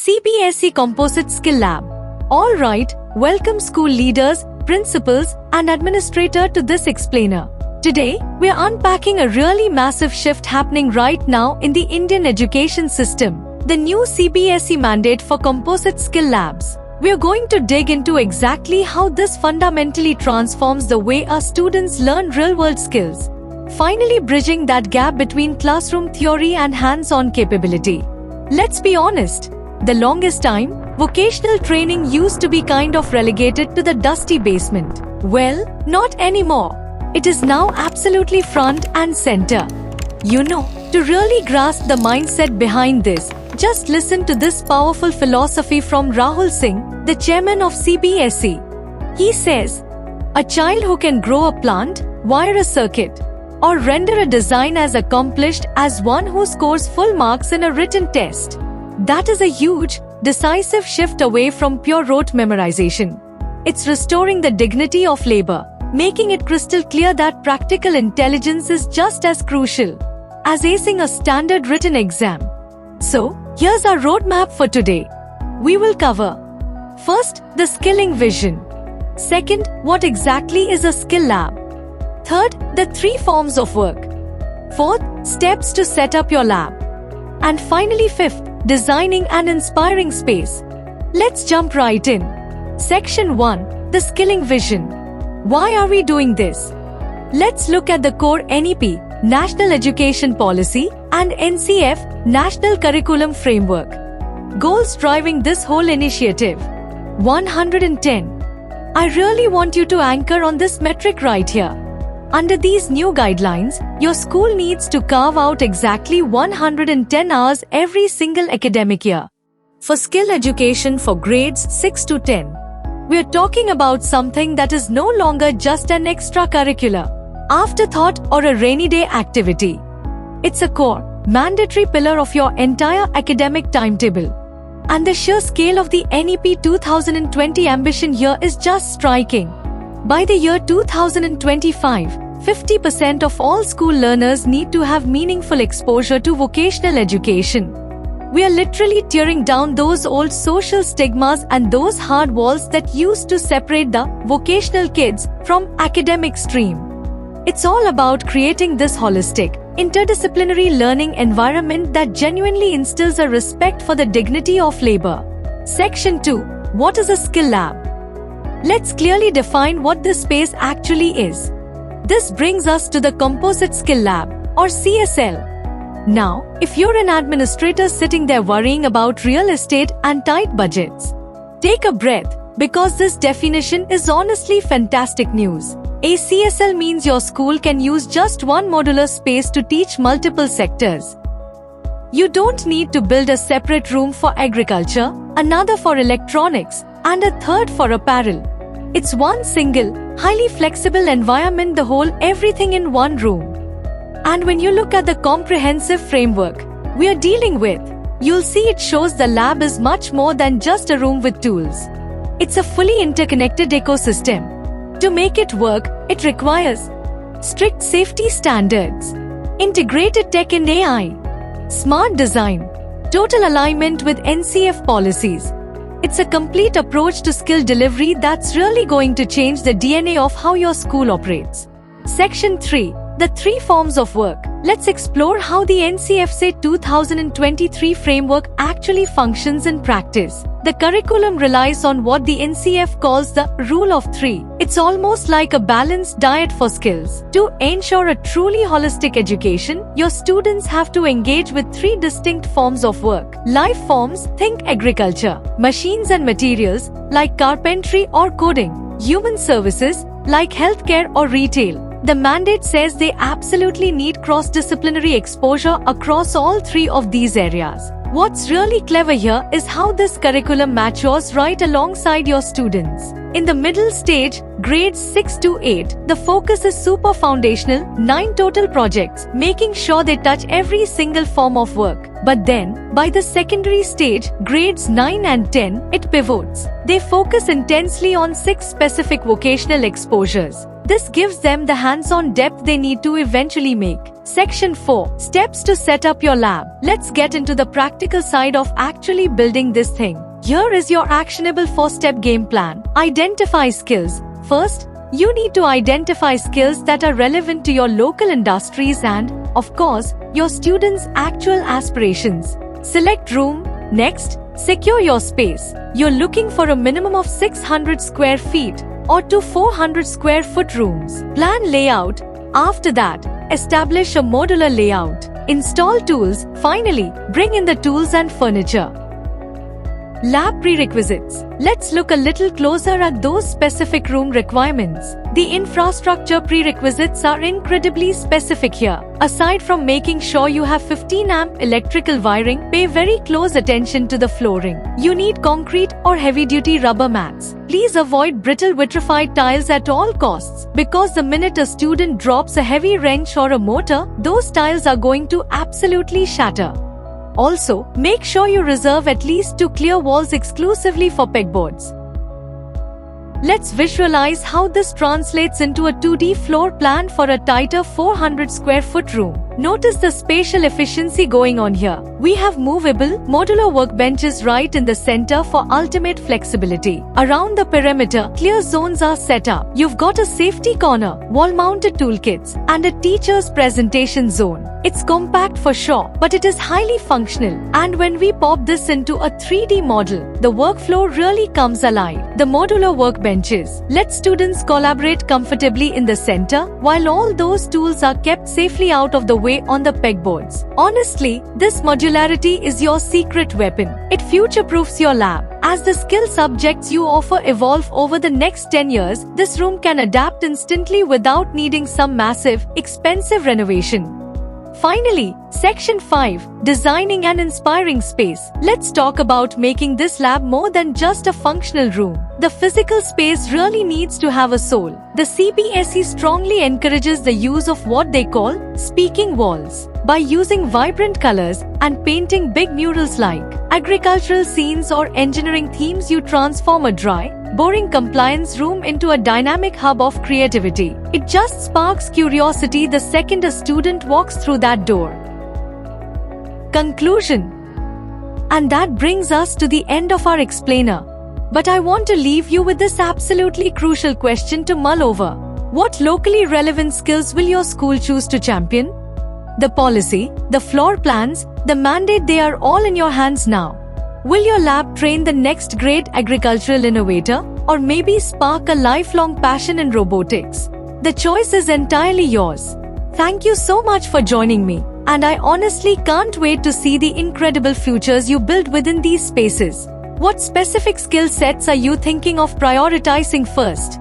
CBSE Composite Skill Lab. Alright, welcome school leaders, principals, and administrator to this explainer. Today, we're unpacking a really massive shift happening right now in the Indian education system. The new CBSE mandate for Composite Skill Labs. We're going to dig into exactly how this fundamentally transforms the way our students learn real-world skills, finally bridging that gap between classroom theory and hands-on capability. Let's be honest. The longest time, vocational training used to be kind of relegated to the dusty basement. Well, not anymore. It is now absolutely front and center. To really grasp the mindset behind this, just listen to this powerful philosophy from Rahul Singh, the chairman of CBSE. He says, a child who can grow a plant, wire a circuit, or render a design as accomplished as one who scores full marks in a written test. That is a huge, decisive shift away from pure rote memorization. It's restoring the dignity of labor, making it crystal clear that practical intelligence is just as crucial as acing a standard written exam. So, here's our roadmap for today. We will cover: first, the skilling vision. Second, what exactly is a skill lab? Third, the 3 forms of work. Fourth, steps to set up your lab. And finally, fifth, designing an inspiring space. Let's jump right in. Section 1, the skilling vision. Why are we doing this? Let's look at the core NEP, National Education Policy, and NCF, National Curriculum Framework. Goals driving this whole initiative. 110. I really want you to anchor on this metric right here. Under these new guidelines, your school needs to carve out exactly 110 hours every single academic year for skill education for grades 6 to 10. We're talking about something that is no longer just an extracurricular afterthought or a rainy day activity. It's a core, mandatory pillar of your entire academic timetable. And the sheer scale of the NEP 2020 ambition here is just striking. By the year 2025, 50% of all school learners need to have meaningful exposure to vocational education. We are literally tearing down those old social stigmas and those hard walls that used to separate the vocational kids from academic stream. It's all about creating this holistic, interdisciplinary learning environment that genuinely instills a respect for the dignity of labor. Section 2. What is a skill lab? Let's clearly define what this space actually is. This brings us to the Composite Skill Lab, or CSL. Now, if you're an administrator sitting there worrying about real estate and tight budgets, take a breath, because this definition is honestly fantastic news. A CSL means your school can use just one modular space to teach multiple sectors. You don't need to build a separate room for agriculture, another for electronics, and a third for apparel. It's one single, highly flexible environment, the whole everything in one room. And when you look at the comprehensive framework we are dealing with, you'll see it shows the lab is much more than just a room with tools. It's a fully interconnected ecosystem. To make it work, it requires strict safety standards, integrated tech and AI, smart design, total alignment with NCF policies. It's a complete approach to skill delivery that's really going to change the DNA of how your school operates. Section 3. The 3 forms of work. Let's explore how the NCFSA 2023 framework actually functions in practice. The curriculum relies on what the NCF calls the Rule of 3. It's almost like a balanced diet for skills. To ensure a truly holistic education, your students have to engage with 3 distinct forms of work. Life forms, think agriculture, machines and materials, like carpentry or coding, human services, like healthcare or retail. The mandate says they absolutely need cross-disciplinary exposure across all 3 of these areas. What's really clever here is how this curriculum matures right alongside your students. In the middle stage, grades 6 to 8, the focus is super foundational, 9 total projects, making sure they touch every single form of work. But then, by the secondary stage, grades 9 and 10, it pivots. They focus intensely on 6 specific vocational exposures. This gives them the hands-on depth they need to eventually make. Section 4. Steps to set up your lab. Let's get into the practical side of actually building this thing. Here is your actionable 4-step game plan. Identify skills. First, you need to identify skills that are relevant to your local industries and, of course, your students' actual aspirations. Select room. Next, secure your space. You're looking for a minimum of 600 square feet or to 400 square foot rooms. Plan layout. After that, establish a modular layout. Install tools. Finally, bring in the tools and furniture. Lab prerequisites. Let's look a little closer at those specific room requirements. The infrastructure prerequisites are incredibly specific here. Aside from making sure you have 15 amp electrical wiring, pay very close attention to the flooring. You need concrete or heavy-duty rubber mats. Please avoid brittle vitrified tiles at all costs, because the minute a student drops a heavy wrench or a motor, those tiles are going to absolutely shatter. Also, make sure you reserve at least 2 clear walls exclusively for pegboards. Let's visualize how this translates into a 2D floor plan for a tighter 400 square foot room. Notice the spatial efficiency going on here. We have movable, modular workbenches right in the center for ultimate flexibility. Around the perimeter, clear zones are set up. You've got a safety corner, wall-mounted toolkits, and a teacher's presentation zone. It's compact for sure, but it is highly functional. And when we pop this into a 3D model, the workflow really comes alive. The modular workbenches let students collaborate comfortably in the center, while all those tools are kept safely out of the way on the pegboards. Honestly, this modularity is your secret weapon. It future-proofs your lab. As the skill subjects you offer evolve over the next 10 years, this room can adapt instantly without needing some massive, expensive renovation. Finally, Section 5. Designing an inspiring space. Let's talk about making this lab more than just a functional room. The physical space really needs to have a soul. The CBSE strongly encourages the use of what they call speaking walls. By using vibrant colors and painting big murals like agricultural scenes or engineering themes, you transform a dry, boring compliance room into a dynamic hub of creativity. It just sparks curiosity the second a student walks through that door. Conclusion. And that brings us to the end of our explainer. But I want to leave you with this absolutely crucial question to mull over. What locally relevant skills will your school choose to champion? The policy, the floor plans, the mandate, they are all in your hands now. Will your lab train the next great agricultural innovator, or maybe spark a lifelong passion in robotics? The choice is entirely yours. Thank you so much for joining me, and I honestly can't wait to see the incredible futures you build within these spaces. What specific skill sets are you thinking of prioritizing first?